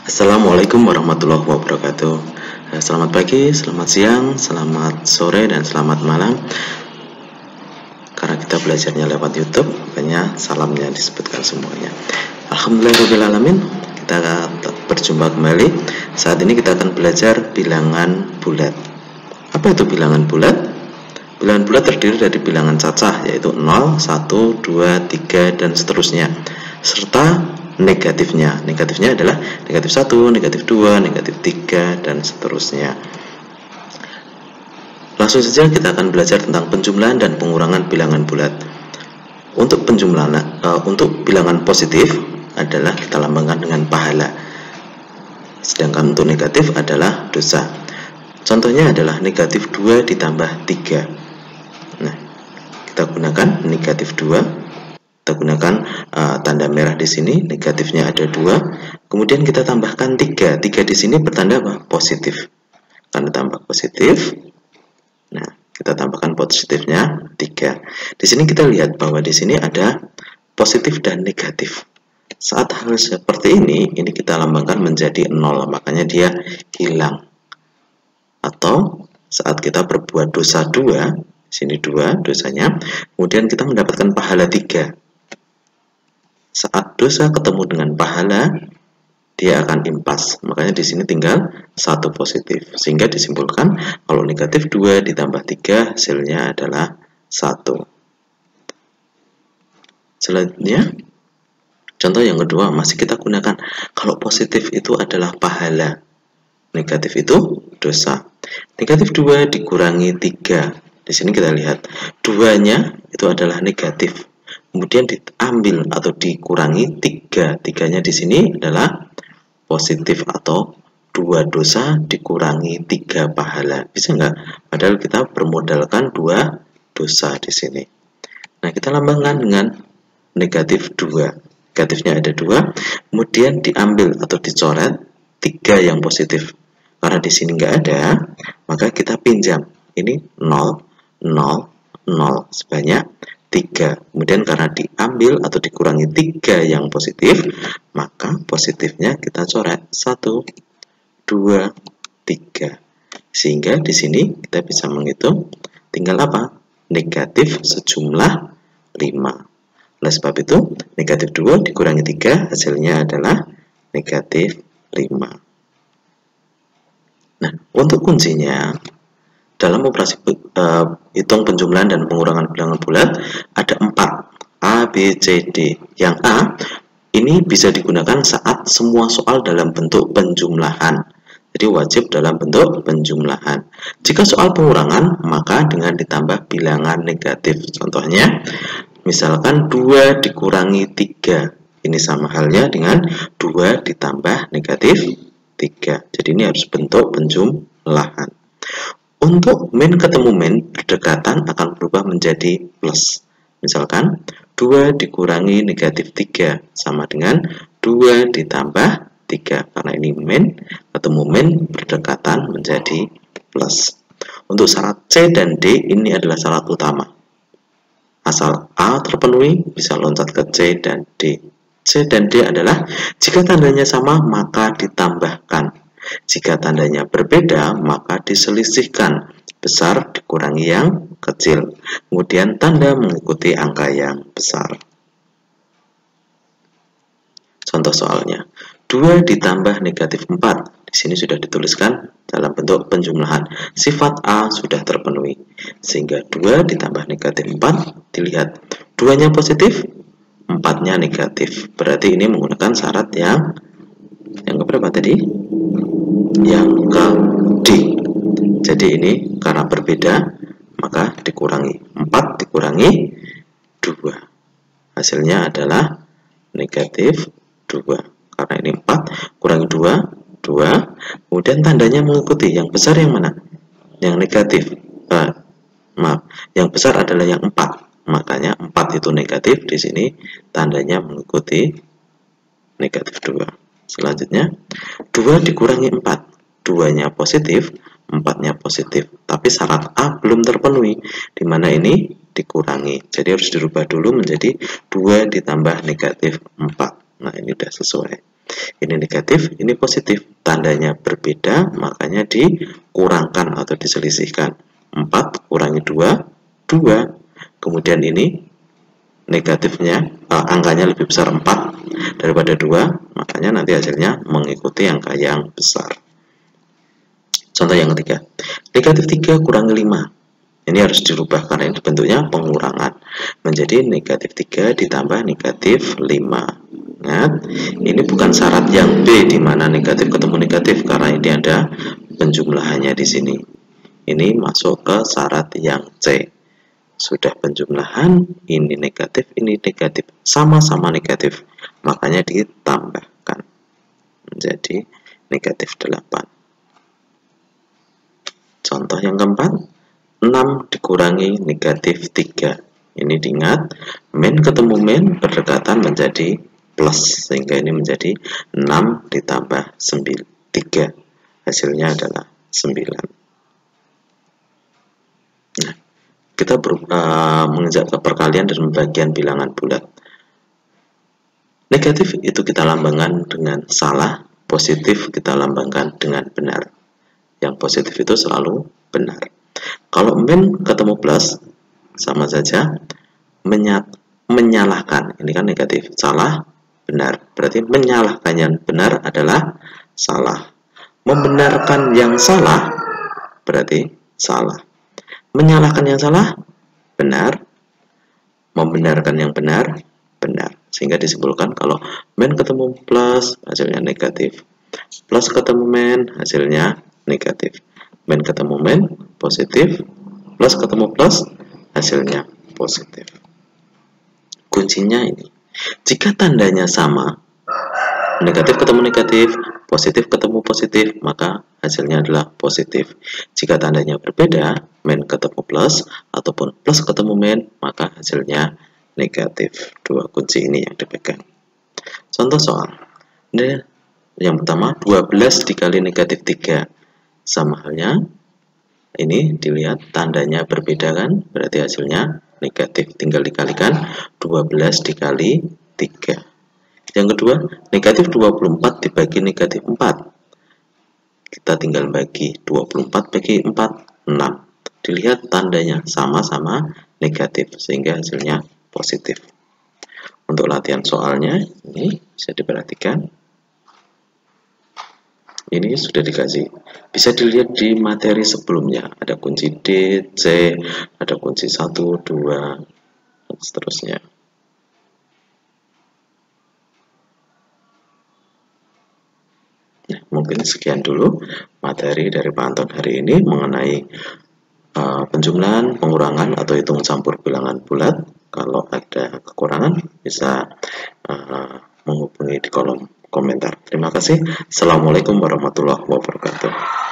Assalamualaikum warahmatullahi wabarakatuh. Selamat pagi, selamat siang, selamat sore, dan selamat malam. Karena kita belajarnya lewat YouTube, makanya salamnya disebutkan semuanya. Alhamdulillahirrahmanirrahim. Kita berjumpa kembali. Saat ini kita akan belajar bilangan bulat. Apa itu bilangan bulat? Bilangan bulat terdiri dari bilangan cacah, yaitu 0, 1, 2, 3, dan seterusnya, serta negatifnya. Negatifnya adalah negatif 1, negatif 2, negatif 3, dan seterusnya. Langsung saja kita akan belajar tentang penjumlahan dan pengurangan bilangan bulat. Untuk penjumlahan, untuk bilangan positif adalah kita lambangkan dengan pahala, sedangkan untuk negatif adalah dosa. Contohnya adalah negatif 2 ditambah 3. Nah, kita gunakan negatif 2. Kita gunakan tanda merah di sini, negatifnya ada 2. Kemudian kita tambahkan 3. 3 di sini bertanda apa? Positif. Karena tambah positif. Nah, kita tambahkan positifnya 3. Di sini kita lihat bahwa di sini ada positif dan negatif. Saat hal seperti ini kita lambangkan menjadi 0, makanya dia hilang. Atau saat kita berbuat dosa 2, sini 2 dosanya, kemudian kita mendapatkan pahala 3. Saat dosa ketemu dengan pahala, dia akan impas. Makanya di sini tinggal 1 positif. Sehingga disimpulkan kalau negatif 2 ditambah 3 hasilnya adalah 1. Selanjutnya, contoh yang kedua masih kita gunakan. Kalau positif itu adalah pahala, negatif itu dosa. Negatif 2 dikurangi 3. Di sini kita lihat 2-nya itu adalah negatif. Kemudian diambil atau dikurangi 3. 3-nya di sini adalah positif atau 2 dosa dikurangi 3 pahala. Bisa nggak? Padahal kita bermodalkan 2 dosa di sini. Nah, kita lambangkan dengan negatif 2. Negatifnya ada 2. Kemudian diambil atau dicoret 3 yang positif. Karena di sini nggak ada, maka kita pinjam. Ini 0, 0, 0 sebanyak 3. Kemudian karena diambil atau dikurangi 3 yang positif, maka positifnya kita coret 1, 2, 3. Sehingga di sini kita bisa menghitung tinggal apa? Negatif sejumlah 5. Oleh sebab itu, negatif 2 dikurangi 3 hasilnya adalah negatif 5. Nah, untuk kuncinya dalam operasi hitung penjumlahan dan pengurangan bilangan bulat ada 4, A, B, C, D. Yang A ini bisa digunakan saat semua soal dalam bentuk penjumlahan. Jadi wajib dalam bentuk penjumlahan. Jika soal pengurangan, maka dengan ditambah bilangan negatif. Contohnya, misalkan 2 dikurangi 3. Ini sama halnya dengan 2 ditambah negatif 3. Jadi ini harus bentuk penjumlahan. Untuk min ketemu min, berdekatan akan berubah menjadi plus. Misalkan 2 dikurangi negatif 3 sama dengan 2 ditambah 3. Karena ini min, ketemu min berdekatan menjadi plus. Untuk syarat C dan D ini adalah syarat utama. Asal A terpenuhi, bisa loncat ke C dan D. C dan D adalah jika tandanya sama maka ditambahkan. Jika tandanya berbeda maka diselisihkan. Besar dikurangi yang kecil. Kemudian tanda mengikuti angka yang besar. Contoh soalnya, 2 ditambah negatif 4. Di sini sudah dituliskan dalam bentuk penjumlahan. Sifat A sudah terpenuhi. Sehingga 2 ditambah negatif 4, dilihat 2-nya positif, 4-nya negatif. Berarti ini menggunakan syarat yang keberapa tadi? Yang ke D. Jadi ini karena berbeda, maka dikurangi. 4 dikurangi 2. Hasilnya adalah negatif 2. Karena ini 4, kurangi 2, 2. Kemudian tandanya mengikuti. Yang besar yang mana? Yang negatif. Yang besar adalah yang 4. Makanya 4 itu negatif. Di sini tandanya mengikuti negatif 2. Selanjutnya, 2 dikurangi 4. 2-nya positif, 4-nya positif. Tapi syarat A belum terpenuhi, di mana ini dikurangi. Jadi harus dirubah dulu menjadi 2 ditambah negatif 4. Nah, ini sudah sesuai. Ini negatif, ini positif. Tandanya berbeda, makanya dikurangkan atau diselisihkan. 4 kurangi 2, 2. Kemudian ini negatifnya, angkanya lebih besar 4 daripada 2, makanya nanti hasilnya mengikuti angka yang besar. Contoh yang ketiga, negatif 3 kurangi 5. Ini harus dirubah karena ini bentuknya pengurangan. Menjadi negatif 3 ditambah negatif 5. Ingat, ini bukan syarat yang B di mana negatif ketemu negatif karena ini ada penjumlahannya di sini. Ini masuk ke syarat yang C. Sudah penjumlahan, ini negatif, sama-sama negatif. Makanya ditambahkan menjadi negatif 8. Contoh yang keempat, 6 dikurangi negatif 3. Ini diingat, min ketemu min berdekatan menjadi plus, sehingga ini menjadi 6 ditambah 3. Hasilnya adalah 9. Nah, kita menginjak ke perkalian dan pembagian bilangan bulat. Negatif itu kita lambangkan dengan salah, positif kita lambangkan dengan benar. Yang positif itu selalu benar. Kalau min ketemu plus, sama saja menyalahkan. Ini kan negatif, salah, benar. Berarti menyalahkan yang benar adalah salah. Membenarkan yang salah berarti salah. Menyalahkan yang salah, benar. Membenarkan yang benar, benar. Sehingga disimpulkan kalau min ketemu plus, hasilnya negatif. Plus ketemu min, hasilnya negatif. Min ketemu min, positif. Plus ketemu plus, hasilnya positif. Kuncinya ini, jika tandanya sama, negatif ketemu negatif, positif ketemu positif, maka hasilnya adalah positif. Jika tandanya berbeda, min ketemu plus, ataupun plus ketemu min, maka hasilnya negatif. Dua kunci ini yang dipegang. Contoh soal. Nah, yang pertama, 12 dikali negatif 3. Sama halnya, ini dilihat tandanya berbeda kan, berarti hasilnya negatif. Tinggal dikalikan 12 dikali 3. Yang kedua, negatif 24 dibagi negatif 4. Kita tinggal bagi 24 bagi 4, 6. Dilihat tandanya sama-sama negatif, sehingga hasilnya positif. Untuk latihan soalnya, ini bisa diperhatikan. Ini sudah dikasih. Bisa dilihat di materi sebelumnya. Ada kunci D, C, ada kunci 1, 2, dan seterusnya. Nah, mungkin sekian dulu materi dari Pak Anton hari ini mengenai penjumlahan, pengurangan, atau hitung campur bilangan bulat. Kalau ada kekurangan, bisa menghubungi di kolom komentar. Terima kasih. Assalamualaikum warahmatullahi wabarakatuh.